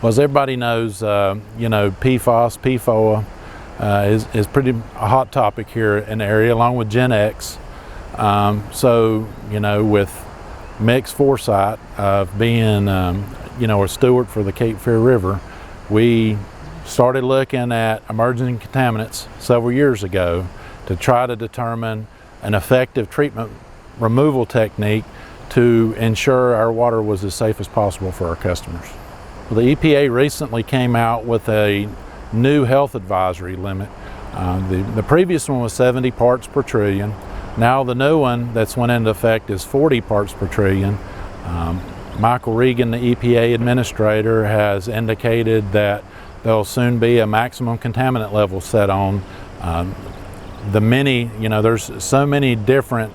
Well, as everybody knows, you know, PFOS, PFOA is pretty a hot topic here in the area, along with Gen X. So, you know, with Mick's foresight of being, you know, a steward for the Cape Fear River, we started looking at emerging contaminants several years ago to try to determine an effective treatment removal technique to ensure our water was as safe as possible for our customers. Well, the EPA recently came out with a new health advisory limit. The previous one was 70 parts per trillion. Now the new one that's went into effect is 40 parts per trillion. Michael Regan, the EPA administrator, has indicated that there'll soon be a maximum contaminant level set on you know, there's so many different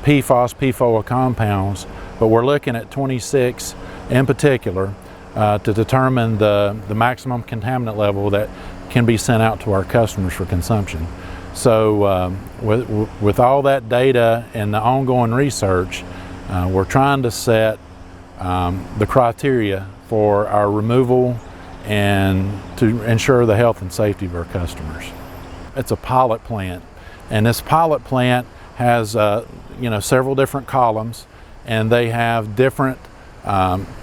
PFOS, PFOA compounds, but we're looking at 26 in particular to determine the maximum contaminant level that can be sent out to our customers for consumption. So with all that data and the ongoing research, we're trying to set the criteria for our removal and to ensure the health and safety of our customers. It's a pilot plant, and this pilot plant has you know, several different columns, and they have different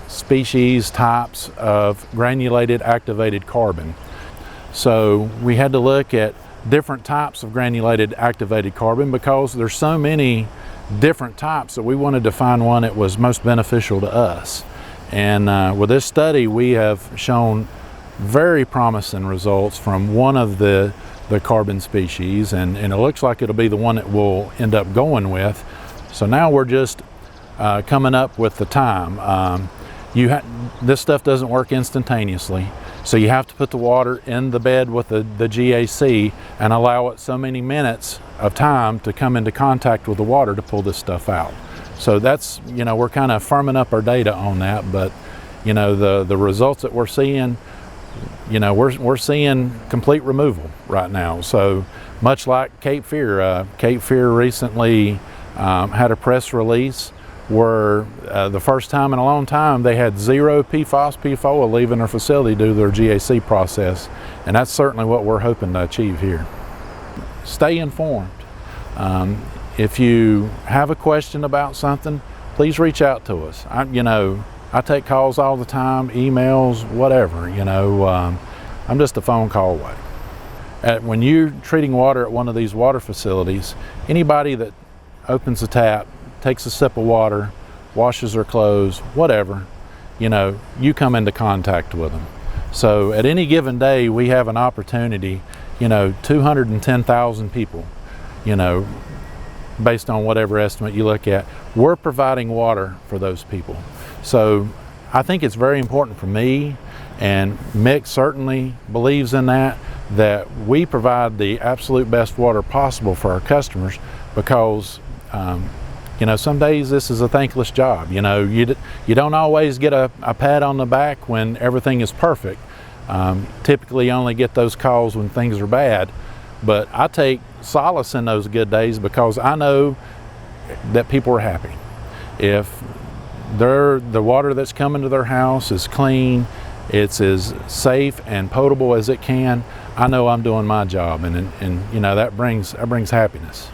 species, types of granulated activated carbon. So we had to look at different types of granulated activated carbon because there's so many different types that we wanted to find one that was most beneficial to us. And with this study, we have shown very promising results from one of the carbon species, and it looks like it'll be the one that we'll end up going with. So now we're just coming up with the time. This stuff doesn't work instantaneously, so you have to put the water in the bed with the GAC and allow it so many minutes of time to come into contact with the water to pull this stuff out. So that's, you know, we're kind of firming up our data on that, but you know, the results that we're seeing, you know, we're seeing complete removal right now. So much like Cape Fear, Cape Fear recently had a press release where the first time in a long time they had 0 PFOS, PFOA leaving their facility due to their GAC process, and that's certainly what we're hoping to achieve here. Stay informed. If you have a question about something, please reach out to us. You know, I take calls all the time, emails, whatever, you know. I'm just a phone call away. When you're treating water at one of these water facilities, anybody that opens the tap, takes a sip of water, washes their clothes, whatever, you know, you come into contact with them. So at any given day, we have an opportunity, you know, 210,000 people, you know, based on whatever estimate you look at, we're providing water for those people. So I think it's very important for me, and Mick certainly believes in that we provide the absolute best water possible for our customers, because you know, some days this is a thankless job. You know, you don't always get a pat on the back when everything is perfect. Typically you only get those calls when things are bad, but I take solace in those good days because I know that people are happy. If the water that's coming to their house is clean, it's as safe and potable as it can, I know I'm doing my job, and you know, that brings happiness.